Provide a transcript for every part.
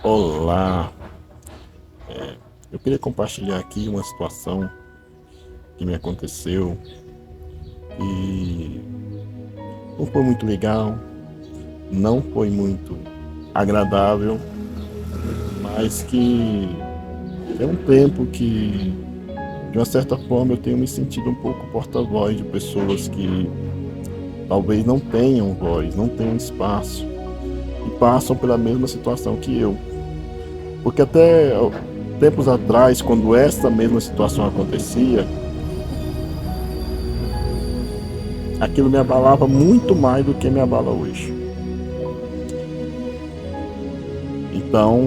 Olá, eu queria compartilhar aqui uma situação que me aconteceu e não foi muito legal, não foi muito agradável, mas que é um tempo que, de uma certa forma, eu tenho me sentido um pouco porta-voz de pessoas que talvez não tenham voz, não tenham espaço e passam pela mesma situação que eu. Porque até tempos atrás, quando essa mesma situação acontecia, aquilo me abalava muito mais do que me abala hoje. Então,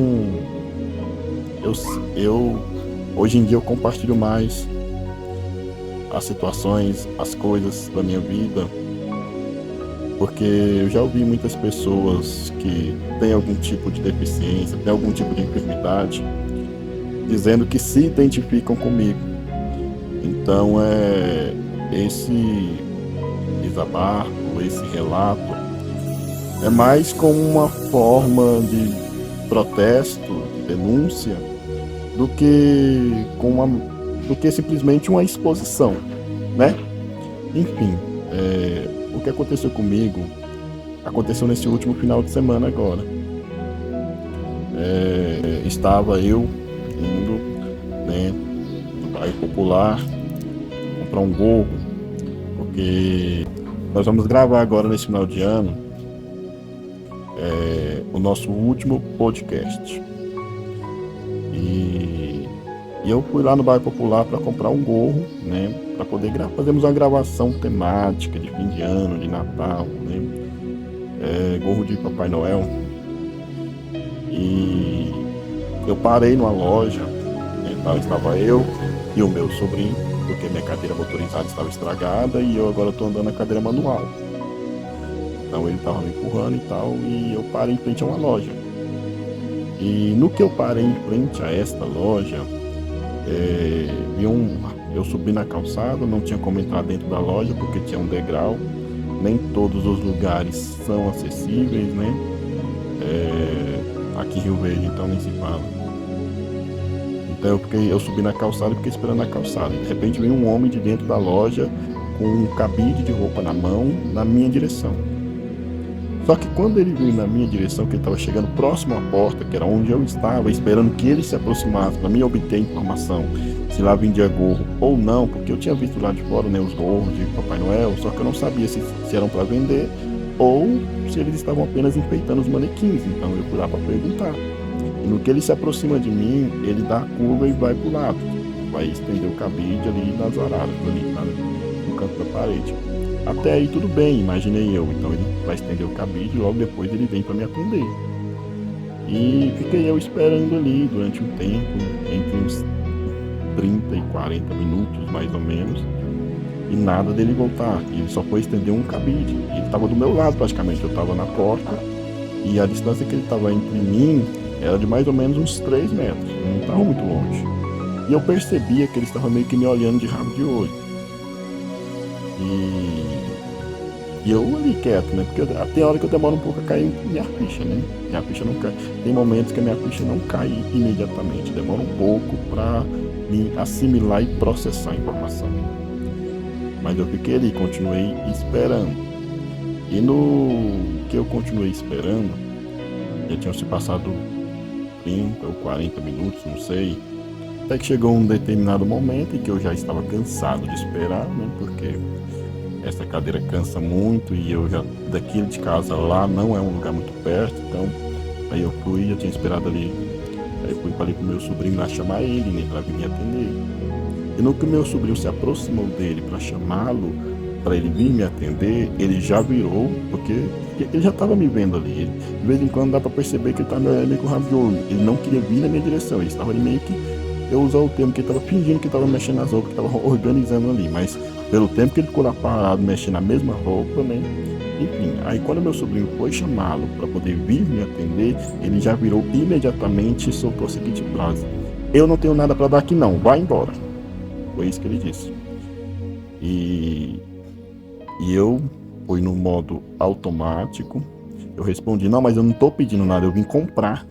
eu, eu hoje em dia eu compartilho mais as situações, as coisas da minha vida, porque eu já ouvi muitas pessoas que têm algum tipo de deficiência, têm algum tipo de enfermidade, dizendo que se identificam comigo. Então, esse desabafo, esse relato, é mais como uma forma de protesto, de denúncia, do que do que simplesmente uma exposição, né? Enfim, o que aconteceu comigo aconteceu nesse último final de semana agora. Estava eu indo, né, no bairro Popular comprar um gorro, porque nós vamos gravar agora nesse final de ano o nosso último podcast. E, e eu fui lá no bairro Popular para comprar um gorro, né? Para poder fazermos uma gravação temática de fim de ano, de Natal, né? Gorro de Papai Noel. E eu parei numa loja, né? Então estava eu e o meu sobrinho, porque minha cadeira motorizada estava estragada e eu agora estou andando na cadeira manual. Então ele estava me empurrando e tal, e eu parei em frente a uma loja. E no que eu parei em frente a esta loja, eu subi na calçada, não tinha como entrar dentro da loja porque tinha um degrau. Nem todos os lugares são acessíveis, né? Aqui em Rio Verde, então nem se fala. Então eu subi na calçada e fiquei esperando na calçada. De repente veio um homem de dentro da loja com um cabide de roupa na mão, na minha direção. Só que quando ele veio na minha direção, que ele estava chegando próximo à porta, que era onde eu estava, esperando que ele se aproximasse para me obter informação se lá vendia gorro ou não, porque eu tinha visto lá de fora, né, os gorros de Papai Noel, só que eu não sabia se eram para vender ou se eles estavam apenas enfeitando os manequins. Então eu fui lá para perguntar. E no que ele se aproxima de mim, ele dá a curva e vai para o lado, vai estender o cabide ali nas araras, ali no canto da parede. Até aí tudo bem, imaginei eu. Então ele vai estender o cabide e logo depois ele vem para me atender. E fiquei eu esperando ali durante um tempo, entre uns 30 e 40 minutos mais ou menos, e nada dele voltar. Ele só foi estender um cabide. Ele estava do meu lado praticamente, eu estava na porta e a distância que ele estava entre mim era de mais ou menos uns 3 metros, não estava muito longe. E eu percebia que ele estava meio que me olhando de rabo de olho. E eu ali quieto, né? Porque tem hora que eu demoro um pouco a cair minha ficha, né? Minha ficha não cai. Tem momentos que a minha ficha não cai imediatamente. Demora um pouco para me assimilar e processar a informação. Mas eu fiquei ali, continuei esperando. E no que eu continuei esperando, já tinham se passado 30 ou 40 minutos, não sei. Até que chegou um determinado momento em que eu já estava cansado de esperar, né? Porque essa cadeira cansa muito e eu já daqui de casa lá não é um lugar muito perto, então aí eu fui, eu tinha esperado ali, aí eu falei pro meu sobrinho lá chamar ele, né, para vir me atender. E no que o meu sobrinho se aproximou dele para chamá-lo, para ele vir me atender, ele já virou, porque ele já estava me vendo ali. De vez em quando dá para perceber que ele estava me olhando meio com o rabo de olho. Ele não queria vir na minha direção, ele estava ali meio que, eu usar o termo que ele estava fingindo que estava mexendo nas roupas, que estava organizando ali, mas pelo tempo que ele ficou lá parado, mexendo na mesma roupa, né? Enfim, aí quando meu sobrinho foi chamá-lo para poder vir me atender, ele já virou imediatamente e soltou a seguinte frase: eu não tenho nada para dar aqui não, vai embora. Foi isso que ele disse. E, e eu fui no modo automático. Eu respondi: não, mas eu não estou pedindo nada, eu vim comprar.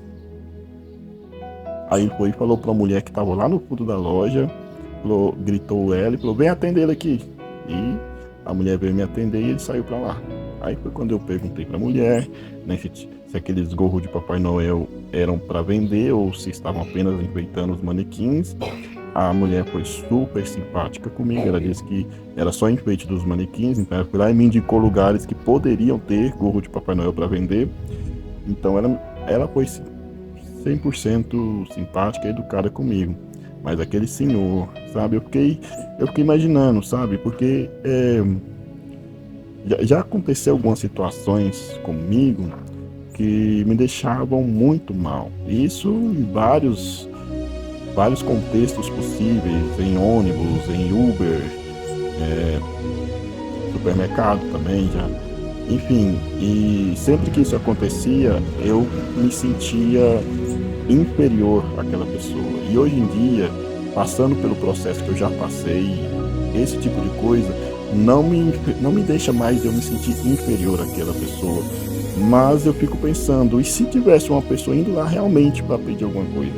Aí ele foi e falou pra uma mulher que tava lá no fundo da loja, falou, gritou ela e falou, vem atender ele aqui. E a mulher veio me atender e ele saiu pra lá. Aí foi quando eu perguntei pra mulher, né, se aqueles gorros de Papai Noel eram para vender ou se estavam apenas enfeitando os manequins. A mulher foi super simpática comigo, ela disse que era só enfeite dos manequins, então ela foi lá e me indicou lugares que poderiam ter gorro de Papai Noel para vender. Então ela foi 100% simpática e educada comigo. Mas aquele senhor, sabe, eu fiquei imaginando, sabe, porque já aconteceu algumas situações comigo que me deixavam muito mal. Isso em vários contextos possíveis, em ônibus, em Uber, supermercado também já. Enfim, e sempre que isso acontecia, eu me sentia inferior àquela pessoa. E hoje em dia, passando pelo processo que eu já passei, esse tipo de coisa não me deixa mais eu me sentir inferior àquela pessoa. Mas eu fico pensando, e se tivesse uma pessoa indo lá realmente para pedir alguma coisa?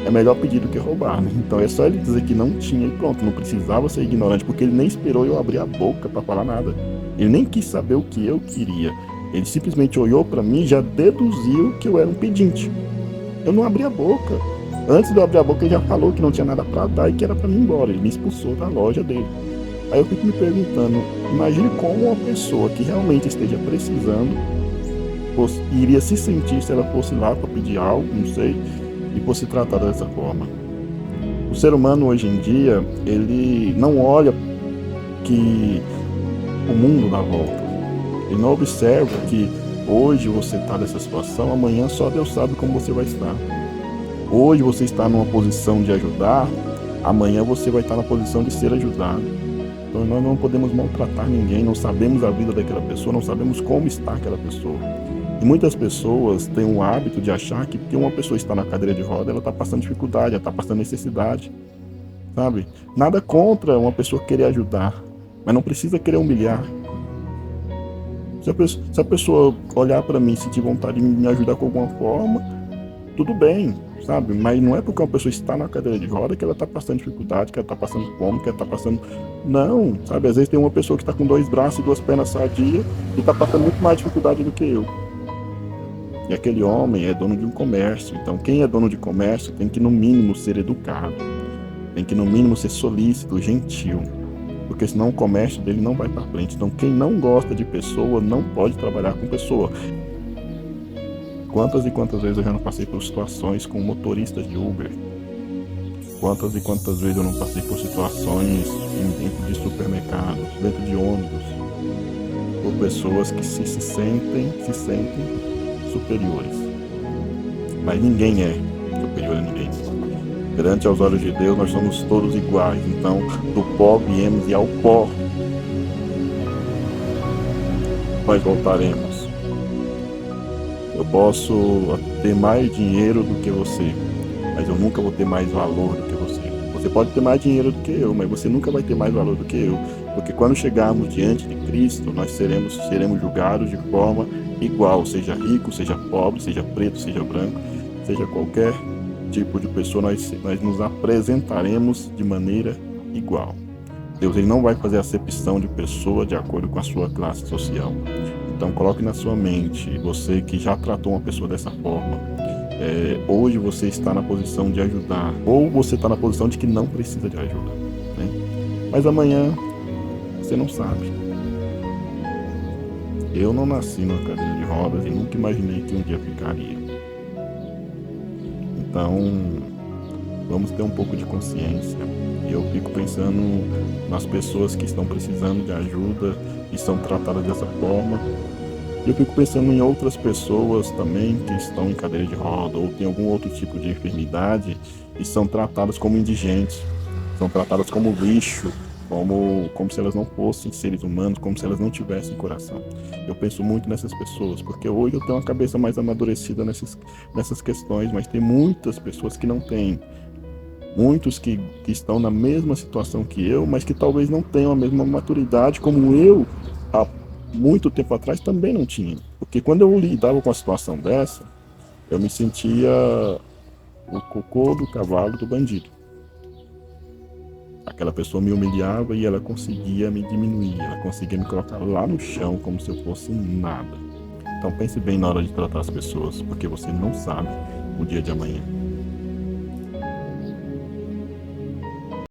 É melhor pedir do que roubar, né? Então é só ele dizer que não tinha e pronto, não precisava ser ignorante, porque ele nem esperou eu abrir a boca para falar nada. Ele nem quis saber o que eu queria. Ele simplesmente olhou para mim e já deduziu que eu era um pedinte. Eu não abri a boca. Antes de eu abrir a boca, ele já falou que não tinha nada para dar e que era para mim ir embora. Ele me expulsou da loja dele. Aí eu fico me perguntando, imagine como uma pessoa que realmente esteja precisando iria se sentir se ela fosse lá para pedir algo, não sei, e fosse tratada dessa forma. O ser humano hoje em dia, ele não olha que o mundo dá volta. Ele não observa que hoje você está nessa situação, amanhã só Deus sabe como você vai estar. Hoje você está numa posição de ajudar, amanhã você vai estar na posição de ser ajudado. Então nós não podemos maltratar ninguém, não sabemos a vida daquela pessoa, não sabemos como está aquela pessoa. E muitas pessoas têm o hábito de achar que porque uma pessoa está na cadeira de roda, ela está passando dificuldade, ela está passando necessidade, sabe? Nada contra uma pessoa querer ajudar, mas não precisa querer humilhar. Se a pessoa olhar para mim e sentir vontade de me ajudar com alguma forma, tudo bem, sabe? Mas não é porque uma pessoa está na cadeira de roda que ela está passando dificuldade, que ela está passando fome, que ela está passando... Não, sabe? Às vezes tem uma pessoa que está com 2 braços e 2 pernas sadias e está passando muito mais dificuldade do que eu. E aquele homem é dono de um comércio. Então quem é dono de comércio tem que no mínimo ser educado. Tem que no mínimo ser solícito, gentil. Porque senão o comércio dele não vai para frente. Então quem não gosta de pessoa não pode trabalhar com pessoa. Quantas e quantas vezes eu já não passei por situações com motoristas de Uber? Quantas e quantas vezes eu não passei por situações dentro de supermercados, dentro de ônibus, por pessoas que se sentem superiores. Mas ninguém é superior a ninguém. Perante aos olhos de Deus, nós somos todos iguais. Então, do pó viemos e ao pó nós voltaremos. Eu posso ter mais dinheiro do que você, mas eu nunca vou ter mais valor do que você. Você pode ter mais dinheiro do que eu, mas você nunca vai ter mais valor do que eu. Porque quando chegarmos diante de Cristo, nós seremos julgados de forma igual, seja rico, seja pobre, seja preto, seja branco, seja qualquer tipo de pessoa, nós nos apresentaremos de maneira igual. Deus ele não vai fazer acepção de pessoa de acordo com a sua classe social. Então coloque na sua mente, você que já tratou uma pessoa dessa forma, hoje você está na posição de ajudar, ou você está na posição de que não precisa de ajuda, né? Mas amanhã você não sabe. Eu não nasci numa cadeira de rodas e nunca imaginei que um dia ficaria. Então, vamos ter um pouco de consciência. E eu fico pensando nas pessoas que estão precisando de ajuda e são tratadas dessa forma. Eu fico pensando em outras pessoas também que estão em cadeira de roda ou tem algum outro tipo de enfermidade e são tratadas como indigentes, são tratadas como lixo, como se elas não fossem seres humanos, como se elas não tivessem coração. Eu penso muito nessas pessoas, porque hoje eu tenho uma cabeça mais amadurecida nessas questões, mas tem muitas pessoas que não têm. Muitos que estão na mesma situação que eu, mas que talvez não tenham a mesma maturidade como eu, há muito tempo atrás, também não tinha. Porque quando eu lidava com uma situação dessa, eu me sentia o cocô do cavalo do bandido. Aquela pessoa me humilhava e ela conseguia me diminuir, ela conseguia me colocar lá no chão como se eu fosse nada. Então pense bem na hora de tratar as pessoas, porque você não sabe o dia de amanhã.